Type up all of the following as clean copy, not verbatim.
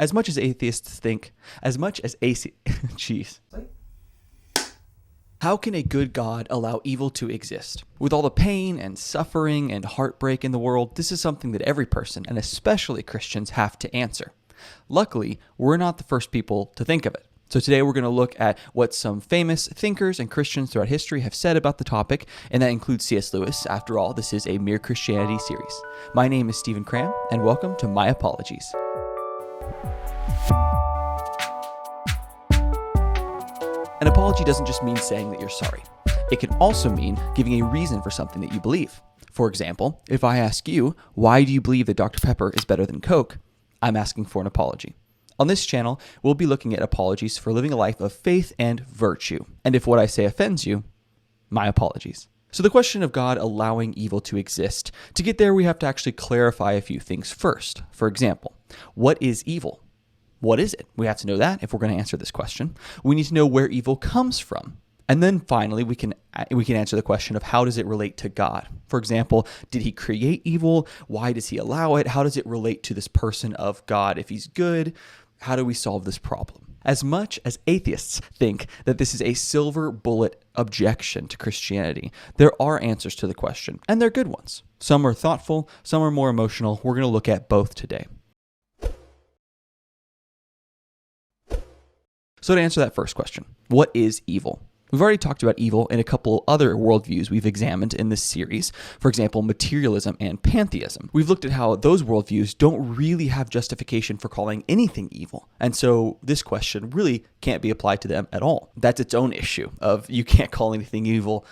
As much as atheists think, jeez. How can a good God allow evil to exist? With all the pain and suffering and heartbreak in the world, this is something that every person, and especially Christians, have to answer. Luckily, we're not the first people to think of it. So today we're going to look at what some famous thinkers and Christians throughout history have said about the topic, and that includes C.S. Lewis. After all, this is a Mere Christianity series. My name is Stephen Cram, and welcome to My Apologies. An apology doesn't just mean saying that you're sorry. It can also mean giving a reason for something that you believe. For example, if I ask you, why do you believe that Dr. Pepper is better than Coke? I'm asking for an apology. On this channel, we'll be looking at apologies for living a life of faith and virtue. And if what I say offends you, my apologies. So the question of God allowing evil to exist, to get there we have to actually clarify a few things first. For example, what is evil? What is it? We have to know that if we're going to answer this question. We need to know where evil comes from. And then finally, we can answer the question of how does it relate to God? For example, did he create evil? Why does he allow it? How does it relate to this person of God? If he's good, how do we solve this problem? As much as atheists think that this is a silver bullet objection to Christianity, there are answers to the question, and they're good ones. Some are thoughtful, some are more emotional. We're going to look at both today. So to answer that first question, what is evil? We've already talked about evil in a couple other worldviews we've examined in this series. For example, materialism and pantheism. We've looked at how those worldviews don't really have justification for calling anything evil. And so this question really can't be applied to them at all. That's its own issue of you can't call anything evil.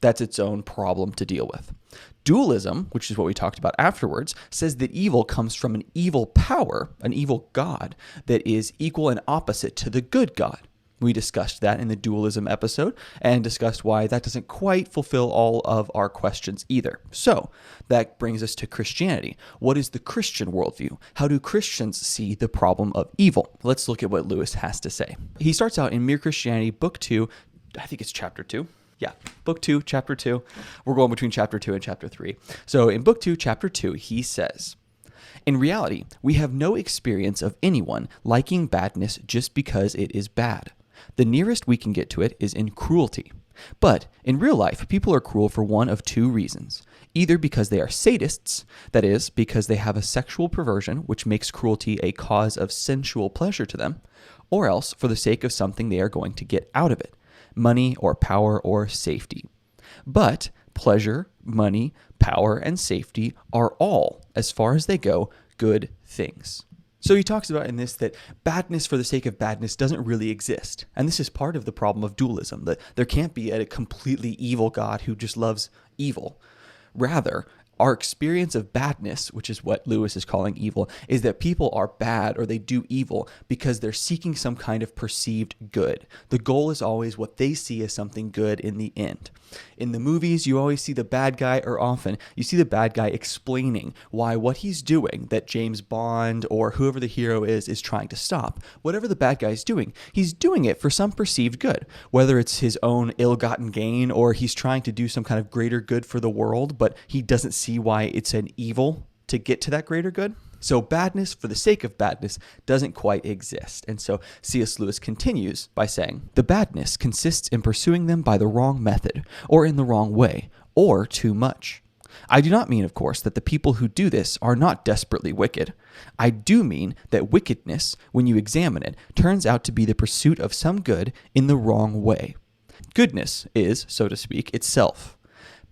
That's its own problem to deal with. Dualism, which is what we talked about afterwards, says that evil comes from an evil power, an evil God, that is equal and opposite to the good God. We discussed that in the dualism episode and discussed why that doesn't quite fulfill all of our questions either. So that brings us to Christianity. What is the Christian worldview? How do Christians see the problem of evil? Let's look at what Lewis has to say. He starts out in Mere Christianity, Book 2, I think it's Chapter 2. Yeah, Book 2, Chapter 2. We're going between Chapter 2 and Chapter 3. So in Book 2, Chapter 2, he says, in reality, we have no experience of anyone liking badness just because it is bad. The nearest we can get to it is in cruelty. But in real life, people are cruel for one of two reasons. Either because they are sadists, that is, because they have a sexual perversion which makes cruelty a cause of sensual pleasure to them, or else for the sake of something they are going to get out of it. Money or power or safety. But pleasure, money, power, and safety are all, as far as they go, good things. So he talks about in this that badness for the sake of badness doesn't really exist. And this is part of the problem of dualism, that there can't be a completely evil God who just loves evil. Rather, our experience of badness, which is what Lewis is calling evil, is that people are bad or they do evil because they're seeking some kind of perceived good. The goal is always what they see as something good in the end. In the movies, you always see the bad guy, or often you see the bad guy explaining why what he's doing that James Bond or whoever the hero is trying to stop. Whatever the bad guy is doing, he's doing it for some perceived good, whether it's his own ill-gotten gain or he's trying to do some kind of greater good for the world, but he doesn't see why it's an evil to get to that greater good. So badness for the sake of badness doesn't quite exist. And so C.S. Lewis continues by saying, the badness consists in pursuing them by the wrong method, or in the wrong way, or too much. I do not mean, of course, that the people who do this are not desperately wicked. I do mean that wickedness, when you examine it, turns out to be the pursuit of some good in the wrong way. Goodness is, so to speak, itself.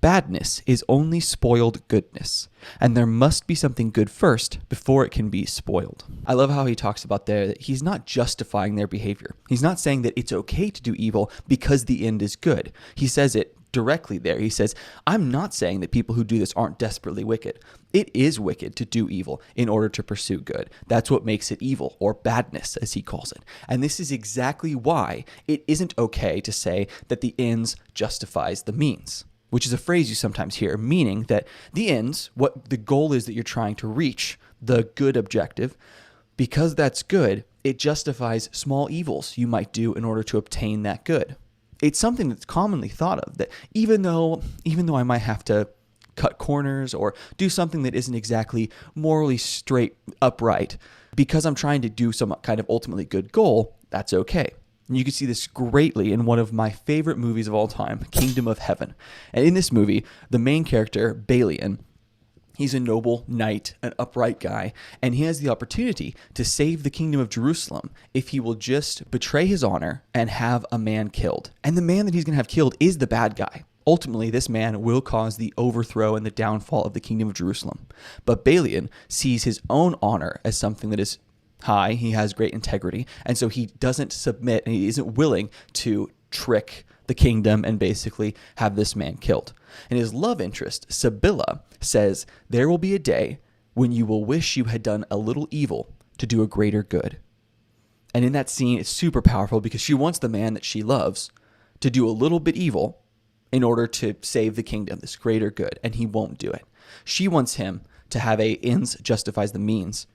Badness is only spoiled goodness, and there must be something good first before it can be spoiled. I love how he talks about there that he's not justifying their behavior. He's not saying that it's okay to do evil because the end is good. He says it directly there. He says, I'm not saying that people who do this aren't desperately wicked. It is wicked to do evil in order to pursue good. That's what makes it evil, or badness, as he calls it. And this is exactly why it isn't okay to say that the ends justifies the means, which is a phrase you sometimes hear, meaning that the ends, what the goal is that you're trying to reach, the good objective, because that's good, it justifies small evils you might do in order to obtain that good. It's something that's commonly thought of, that even though I might have to cut corners or do something that isn't exactly morally straight, upright. Because I'm trying to do some kind of ultimately good goal, that's okay. And you can see this greatly in one of my favorite movies of all time, Kingdom of Heaven. And in this movie, the main character, Balian, he's a noble knight, an upright guy, and he has the opportunity to save the kingdom of Jerusalem if he will just betray his honor and have a man killed. And the man that he's going to have killed is the bad guy. Ultimately, this man will cause the overthrow and the downfall of the kingdom of Jerusalem. But Balian sees his own honor as something that is high. He has great integrity, and so he doesn't submit, and he isn't willing to trick the kingdom and basically have this man killed. And his love interest, Sibylla, says, "There will be a day when you will wish you had done a little evil to do a greater good." And in that scene, it's super powerful because she wants the man that she loves to do a little bit evil in order to save the kingdom, this greater good, and he won't do it. She wants him to have a ends justifies the means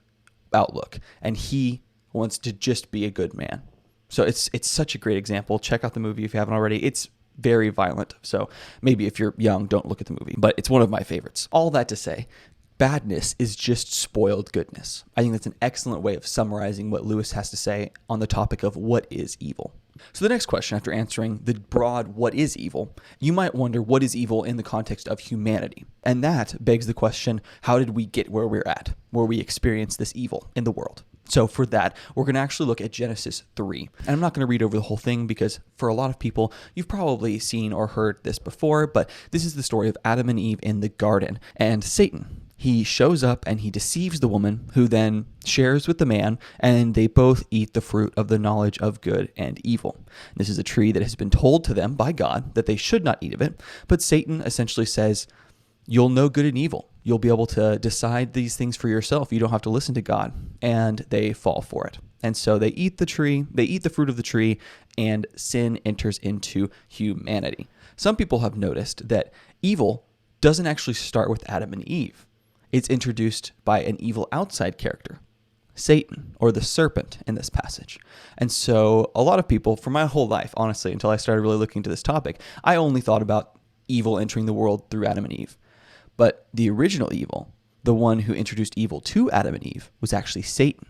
outlook, and he wants to just be a good man. So it's such a great example. Check out the movie if you haven't already. It's very violent, so maybe if you're young, don't look at the movie, but it's one of my favorites. All that to say, badness is just spoiled goodness. I think that's an excellent way of summarizing what Lewis has to say on the topic of what is evil. So the next question, after answering the broad what is evil, you might wonder what is evil in the context of humanity. And that begs the question, how did we get where we're at, where we experience this evil in the world? So for that, we're going to actually look at Genesis 3. And I'm not going to read over the whole thing because for a lot of people, you've probably seen or heard this before, but this is the story of Adam and Eve in the garden and Satan. He shows up and he deceives the woman, who then shares with the man, and they both eat the fruit of the knowledge of good and evil. This is a tree that has been told to them by God that they should not eat of it, but Satan essentially says, you'll know good and evil. You'll be able to decide these things for yourself. You don't have to listen to God. And they fall for it. And so they eat the tree, they eat the fruit of the tree, and sin enters into humanity. Some people have noticed that evil doesn't actually start with Adam and Eve. It's introduced by an evil outside character, Satan, or the serpent in this passage. And so a lot of people, for my whole life, honestly, until I started really looking into this topic, I only thought about evil entering the world through Adam and Eve. But the original evil, the one who introduced evil to Adam and Eve, was actually Satan.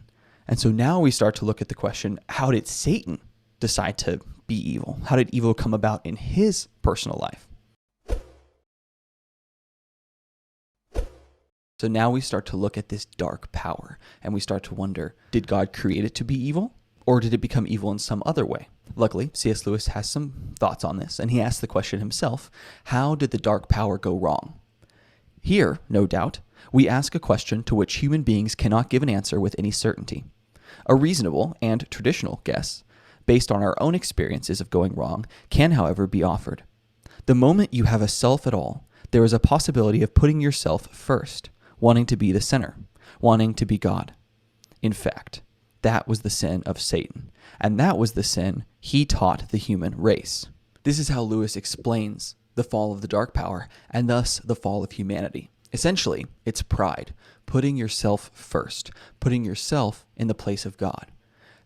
And so now we start to look at the question, how did Satan decide to be evil? How did evil come about in his personal life? So now we start to look at this dark power, and we start to wonder, did God create it to be evil, or did it become evil in some other way? Luckily, C.S. Lewis has some thoughts on this, and he asks the question himself, how did the dark power go wrong? Here, no doubt, we ask a question to which human beings cannot give an answer with any certainty. A reasonable and traditional guess, based on our own experiences of going wrong, can, however, be offered. The moment you have a self at all, there is a possibility of putting yourself first, wanting to be the center, wanting to be God. In fact, that was the sin of Satan, and that was the sin he taught the human race. This is how Lewis explains the fall of the dark power, and thus the fall of humanity. Essentially, it's pride, putting yourself first, putting yourself in the place of God.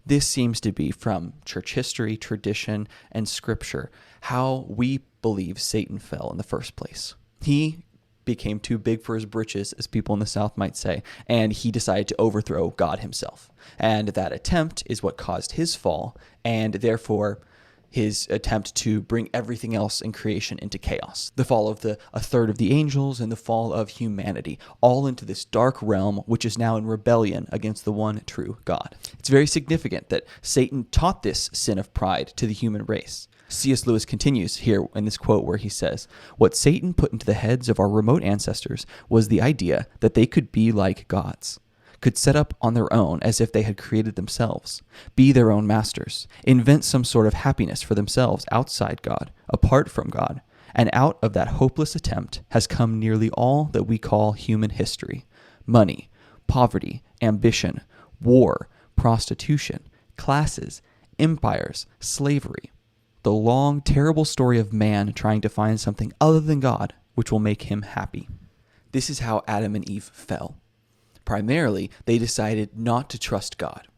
This seems to be from church history, tradition, and scripture, how we believe Satan fell in the first place. He became too big for his britches, as people in the South might say, and he decided to overthrow God himself. And that attempt is what caused his fall, and therefore his attempt to bring everything else in creation into chaos. The fall of a third of the angels and the fall of humanity, all into this dark realm, which is now in rebellion against the one true God. It's very significant that Satan taught this sin of pride to the human race. C.S. Lewis continues here in this quote where he says, "What Satan put into the heads of our remote ancestors was the idea that they could be like gods, could set up on their own as if they had created themselves, be their own masters, invent some sort of happiness for themselves outside God, apart from God, and out of that hopeless attempt has come nearly all that we call human history: money, poverty, ambition, war, prostitution, classes, empires, slavery. The long, terrible story of man trying to find something other than God which will make him happy." This is how Adam and Eve fell. Primarily, they decided not to trust God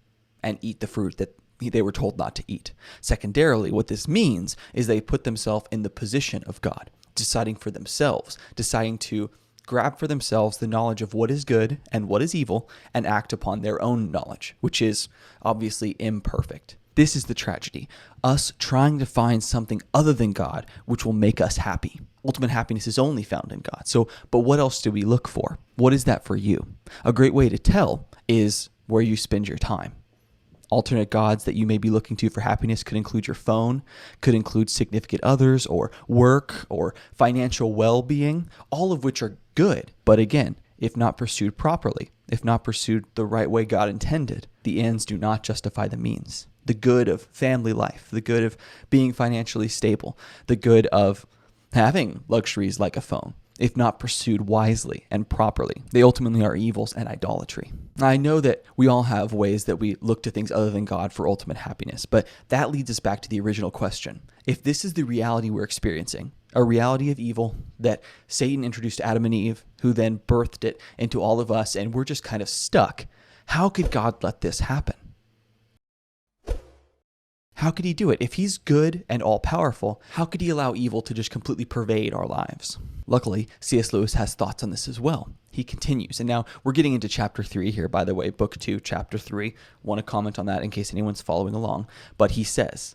and eat the fruit that they were told not to eat. Secondarily, what this means is they put themselves in the position of God deciding for themselves, deciding to grab for themselves the knowledge of what is good and what is evil and act upon their own knowledge, which is obviously imperfect. This is the tragedy. Us trying to find something other than God which will make us happy. Ultimate happiness is only found in God. But what else do we look for? What is that for you? A great way to tell is where you spend your time. Alternate gods that you may be looking to for happiness could include your phone, could include significant others, or work, or financial well-being, all of which are good. But again, if not pursued properly, if not pursued the right way God intended, the ends do not justify the means. The good of family life, the good of being financially stable, the good of having luxuries like a phone, if not pursued wisely and properly, they ultimately are evils and idolatry. I know that we all have ways that we look to things other than God for ultimate happiness, but that leads us back to the original question. If this is the reality we're experiencing, a reality of evil that Satan introduced to Adam and Eve, who then birthed it into all of us, and we're just kind of stuck, how could God let this happen? How could he do it? If he's good and all-powerful, how could he allow evil to just completely pervade our lives? Luckily, C.S. Lewis has thoughts on this as well. He continues, and now we're getting into chapter 3 here, by the way, book 2, chapter 3. Want to comment on that in case anyone's following along. But he says,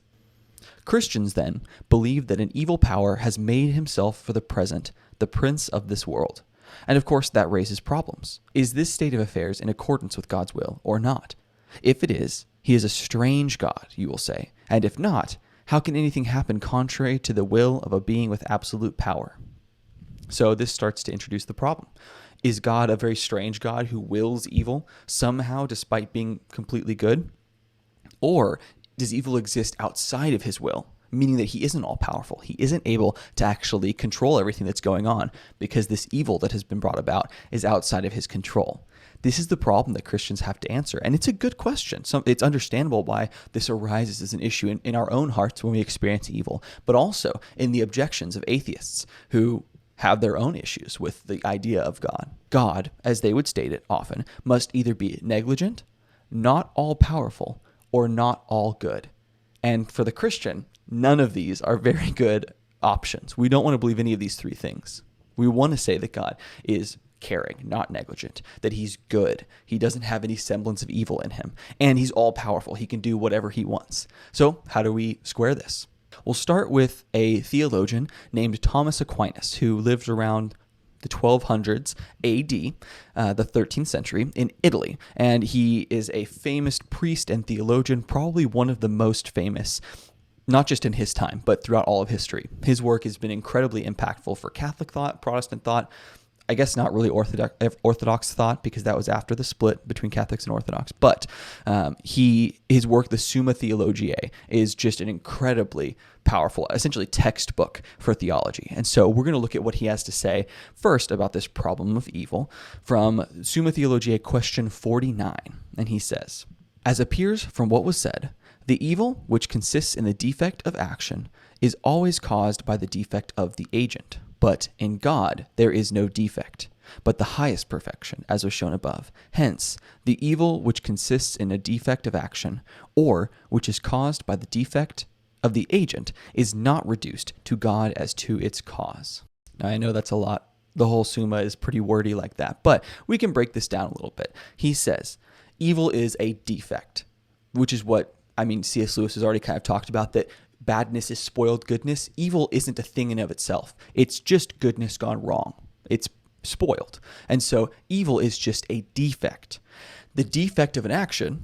Christians, then, believe that an evil power has made himself for the present the prince of this world. And of course, that raises problems. Is this state of affairs in accordance with God's will or not? If it is, he is a strange God, you will say. And if not, how can anything happen contrary to the will of a being with absolute power? So this starts to introduce the problem. Is God a very strange God who wills evil somehow despite being completely good? Or does evil exist outside of his will, meaning that he isn't all-powerful? He isn't able to actually control everything that's going on because this evil that has been brought about is outside of his control. This is the problem that Christians have to answer, and it's a good question. It's understandable why this arises as an issue in our own hearts when we experience evil, but also in the objections of atheists who have their own issues with the idea of God. God, as they would state it often, must either be negligent, not all-powerful, or not all good. And for the Christian, none of these are very good options. We don't want to believe any of these three things. We want to say that God is caring, not negligent, that he's good, he doesn't have any semblance of evil in him, and he's all-powerful. He can do whatever he wants. So how do we square this? We'll start with a theologian named Thomas Aquinas, who lived around the 1200s AD, the 13th century, in Italy. And he is a famous priest and theologian, probably one of the most famous, not just in his time, but throughout all of history. His work has been incredibly impactful for Catholic thought, Protestant thought, I guess not really Orthodox thought, because that was after the split between Catholics and Orthodox. But his work, the Summa Theologiae, is just an incredibly powerful, essentially textbook for theology. And so we're going to look at what he has to say first about this problem of evil from Summa Theologiae, question 49. And he says, as appears from what was said, the evil, which consists in the defect of action, is always caused by the defect of the agent. But in God there is no defect, but the highest perfection, as was shown above. Hence, the evil which consists in a defect of action, or which is caused by the defect of the agent, is not reduced to God as to its cause. Now, I know that's a lot. The whole Summa is pretty wordy like that, but we can break this down a little bit. He says, evil is a defect, which is what, C.S. Lewis has already kind of talked about, that badness is spoiled goodness. Evil isn't a thing in of itself. It's just goodness gone wrong. It's spoiled. And so evil is just a defect. The defect of an action,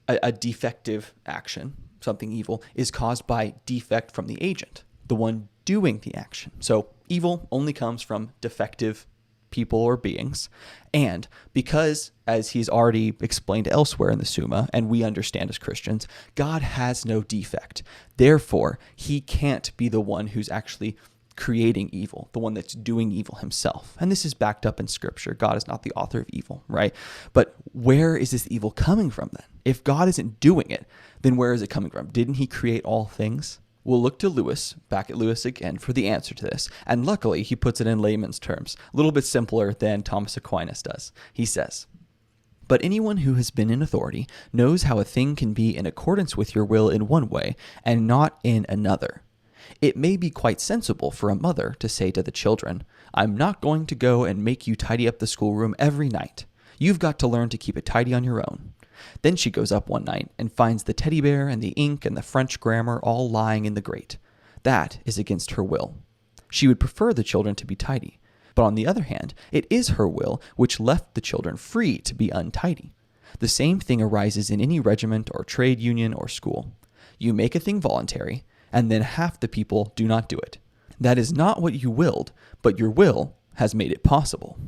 a defective action, something evil, is caused by defect from the agent, the one doing the action. So evil only comes from defective people or beings. And because, as he's already explained elsewhere in the Summa, and we understand as Christians, God has no defect. Therefore, he can't be the one who's actually creating evil, the one that's doing evil himself. And this is backed up in Scripture. God is not the author of evil, right? But where is this evil coming from then? If God isn't doing it, then where is it coming from? Didn't he create all things? We'll look to Lewis, back at Lewis again, for the answer to this. And luckily, he puts it in layman's terms, a little bit simpler than Thomas Aquinas does. He says, but anyone who has been in authority knows how a thing can be in accordance with your will in one way and not in another. It may be quite sensible for a mother to say to the children, "I'm not going to go and make you tidy up the schoolroom every night. You've got to learn to keep it tidy on your own." Then she goes up one night and finds the teddy bear and the ink and the French grammar all lying in the grate. That is against her will. She would prefer the children to be tidy. But on the other hand, it is her will which left the children free to be untidy. The same thing arises in any regiment or trade union or school. You make a thing voluntary, and then half the people do not do it. That is not what you willed, but your will has made it possible.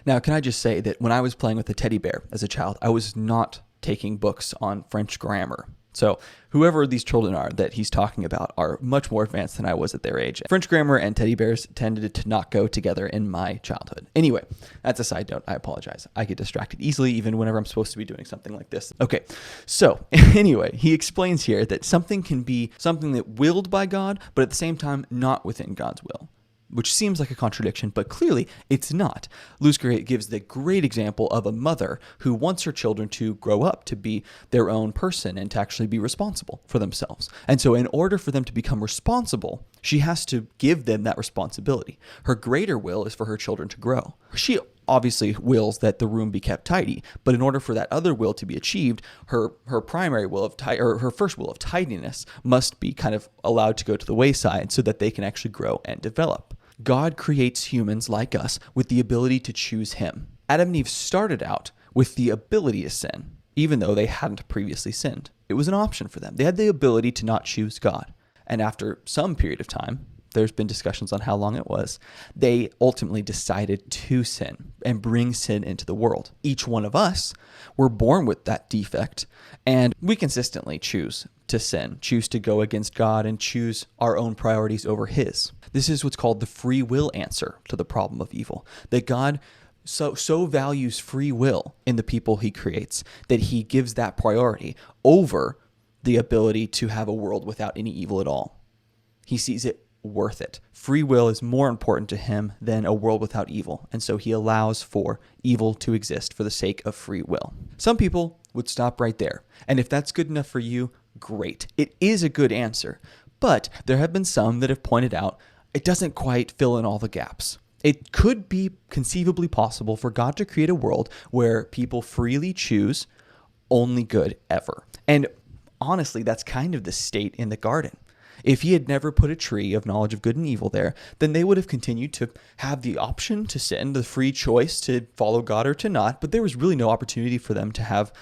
Now, can I just say that when I was playing with a teddy bear as a child, I was not taking books on French grammar. So whoever these children are that he's talking about are much more advanced than I was at their age. French grammar and teddy bears tended to not go together in my childhood. Anyway, that's a side note. I apologize. I get distracted easily even whenever I'm supposed to be doing something like this. Okay, so anyway, he explains here that something can be something that willed by God, but at the same time not within God's will, which seems like a contradiction, but clearly it's not. Lusker gives the great example of a mother who wants her children to grow up to be their own person and to actually be responsible for themselves. And so in order for them to become responsible, she has to give them that responsibility. Her greater will is for her children to grow. She obviously wills that the room be kept tidy, but in order for that other will to be achieved, her primary will of her first will of tidiness must be kind of allowed to go to the wayside so that they can actually grow and develop. God creates humans like us with the ability to choose him. Adam and Eve started out with the ability to sin, even though they hadn't previously sinned. It was an option for them. They had the ability to not choose God. And after some period of time, there's been discussions on how long it was, they ultimately decided to sin and bring sin into the world. Each one of us were born with that defect, and we consistently choose to sin, choose to go against God, and choose our own priorities over his. This is what's called the free will answer to the problem of evil, that God so values free will in the people he creates that he gives that priority over the ability to have a world without any evil at all. He sees it worth it. Free will is more important to him than a world without evil, and so he allows for evil to exist for the sake of free will. Some people would stop right there, and if that's good enough for you, great. It is a good answer, but there have been some that have pointed out it doesn't quite fill in all the gaps. It could be conceivably possible for God to create a world where people freely choose only good ever. And honestly, that's kind of the state in the garden. If he had never put a tree of knowledge of good and evil there, then they would have continued to have the option to sin, the free choice to follow God or to not, but there was really no opportunity for them to have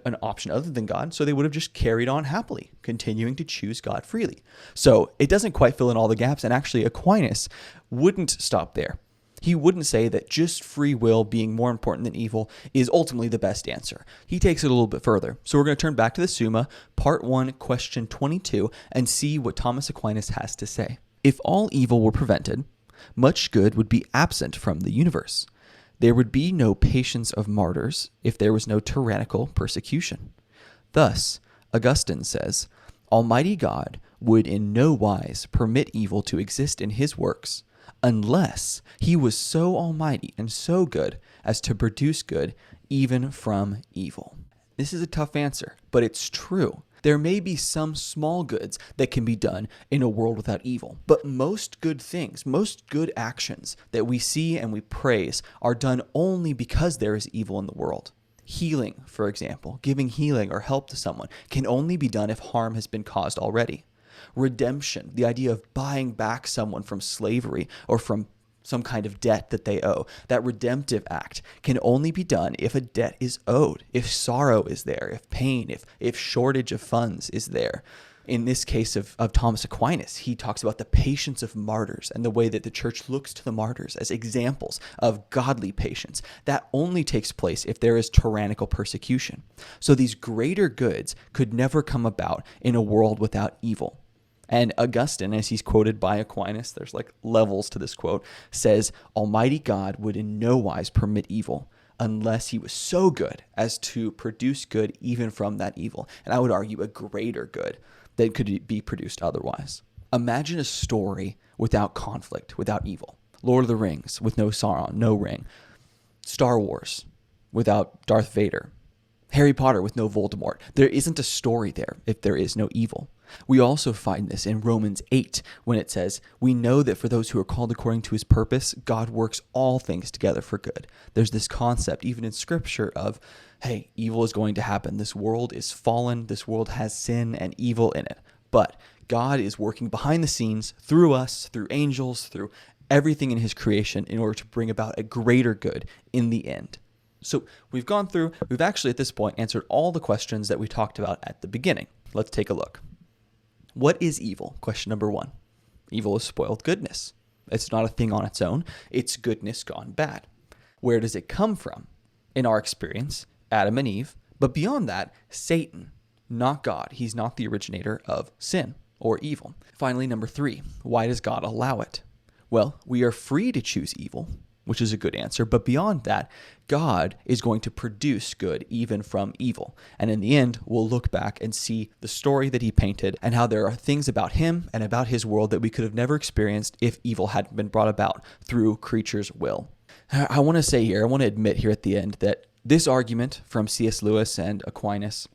an option other than God, so they would have just carried on happily, continuing to choose God freely. So it doesn't quite fill in all the gaps, and actually Aquinas wouldn't stop there. He wouldn't say that just free will being more important than evil is ultimately the best answer. He takes it a little bit further. So we're going to turn back to the Summa, part 1, question 22, and see what Thomas Aquinas has to say. If all evil were prevented, much good would be absent from the universe. There would be no patience of martyrs if there was no tyrannical persecution. Thus, Augustine says, Almighty God would in no wise permit evil to exist in his works, unless he was so almighty and so good as to produce good even from evil. This is a tough answer, but it's true. There may be some small goods that can be done in a world without evil, but most good things, most good actions that we see and we praise are done only because there is evil in the world. Healing, for example, giving healing or help to someone can only be done if harm has been caused already. Redemption, the idea of buying back someone from slavery or from some kind of debt that they owe, that redemptive act can only be done if a debt is owed, if sorrow is there, if pain, if shortage of funds is there. In this case of Thomas Aquinas, he talks about the patience of martyrs and the way that the church looks to the martyrs as examples of godly patience. That only takes place if there is tyrannical persecution. So these greater goods could never come about in a world without evil. And Augustine, as he's quoted by Aquinas, there's like levels to this quote, says, Almighty God would in no wise permit evil unless he was so good as to produce good even from that evil. And I would argue a greater good that could be produced otherwise. Imagine a story without conflict, without evil. Lord of the Rings with no Sauron, no ring. Star Wars without Darth Vader. Harry Potter with no Voldemort. There isn't a story there if there is no evil. We also find this in Romans 8 when it says, "We know that for those who are called according to his purpose, God works all things together for good." There's this concept, even in scripture, of, hey, evil is going to happen. This world is fallen. This world has sin and evil in it. But God is working behind the scenes through us, through angels, through everything in his creation in order to bring about a greater good in the end. So we've actually at this point answered all the questions that we talked about at the beginning. Let's take a look. What is evil? Question number 1. Evil is spoiled goodness. It's not a thing on its own. It's goodness gone bad. Where does it come from? In our experience, Adam and Eve. But beyond that, Satan, not God. He's not the originator of sin or evil. Finally, number 3. Why does God allow it? Well, we are free to choose evil, which is a good answer. But beyond that, God is going to produce good even from evil. And in the end, we'll look back and see the story that he painted and how there are things about him and about his world that we could have never experienced if evil hadn't been brought about through creatures' will. I want to admit here at the end that this argument from C.S. Lewis and Aquinas,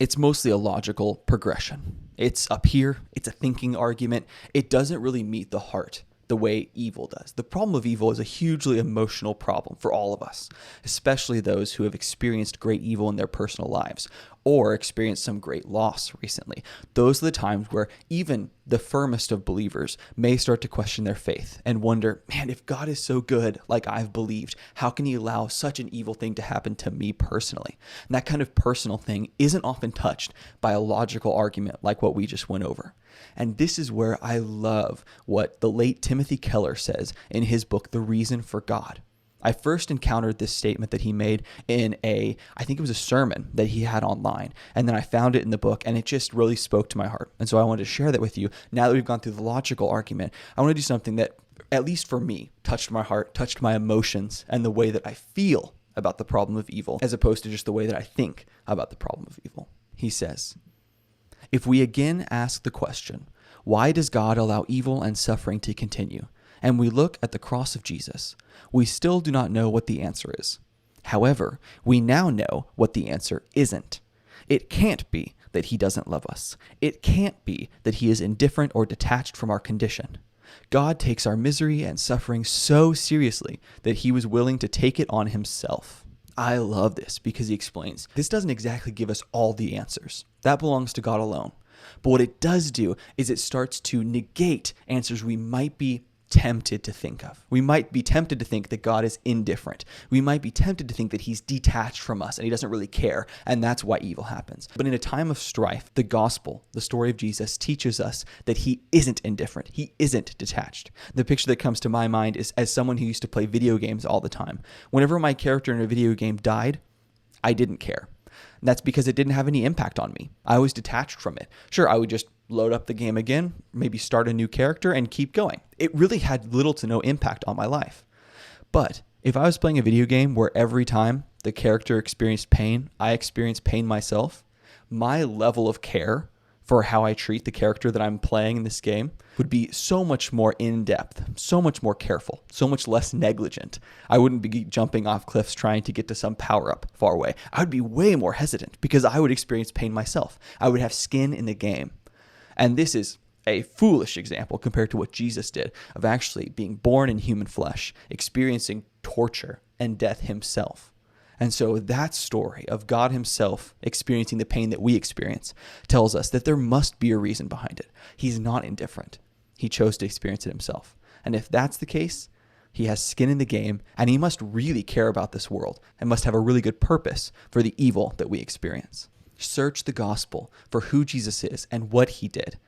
it's mostly a logical progression. It's up here. It's a thinking argument. It doesn't really meet the heart the way evil does. The problem of evil is a hugely emotional problem for all of us, especially those who have experienced great evil in their personal lives or experienced some great loss recently. Those are the times where even the firmest of believers may start to question their faith and wonder, man, if God is so good, like I've believed, how can he allow such an evil thing to happen to me personally? And that kind of personal thing isn't often touched by a logical argument like what we just went over. And this is where I love what the late Timothy Keller says in his book, The Reason for God. I first encountered this statement that he made in I think it was a sermon that he had online. And then I found it in the book and it just really spoke to my heart. And so I wanted to share that with you. Now that we've gone through the logical argument, I want to do something that, at least for me, touched my heart, touched my emotions, and the way that I feel about the problem of evil, as opposed to just the way that I think about the problem of evil. He says, "If we again ask the question, why does God allow evil and suffering to continue? And we look at the cross of Jesus, we still do not know what the answer is. However, we now know what the answer isn't. It can't be that he doesn't love us. It can't be that he is indifferent or detached from our condition. God takes our misery and suffering so seriously that he was willing to take it on himself." I love this because he explains, this doesn't exactly give us all the answers. That belongs to God alone. But what it does do is it starts to negate answers we might be tempted to think of. We might be tempted to think that God is indifferent. We might be tempted to think that he's detached from us and he doesn't really care, and that's why evil happens. But in a time of strife, the gospel, the story of Jesus, teaches us that he isn't indifferent. He isn't detached. The picture that comes to my mind is as someone who used to play video games all the time. Whenever my character in a video game died, I didn't care. And that's because it didn't have any impact on me. I was detached from it. Sure, I would just load up the game again, maybe start a new character and keep going. It really had little to no impact on my life. But if I was playing a video game where every time the character experienced pain, I experienced pain myself, my level of care for how I treat the character that I'm playing in this game would be so much more in-depth, so much more careful, so much less negligent. I wouldn't be jumping off cliffs trying to get to some power-up far away. I would be way more hesitant because I would experience pain myself. I would have skin in the game. And this is a foolish example compared to what Jesus did of actually being born in human flesh, experiencing torture and death himself. And so that story of God himself experiencing the pain that we experience tells us that there must be a reason behind it. He's not indifferent. He chose to experience it himself. And if that's the case, he has skin in the game, and he must really care about this world and must have a really good purpose for the evil that we experience. Search the gospel for who Jesus is and what he did.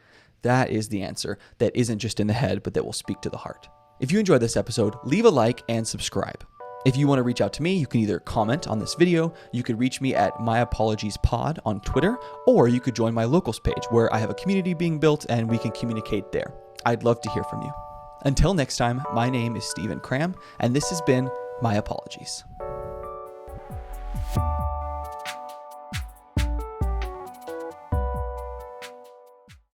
That is the answer that isn't just in the head, but that will speak to the heart. If you enjoyed this episode, leave a like and subscribe. If you want to reach out to me, you can either comment on this video, you could reach me at myapologieспod on Twitter, or you could join my locals page where I have a community being built and we can communicate there. I'd love to hear from you. Until next time, my name is Stephen Cram, and this has been My Apologies.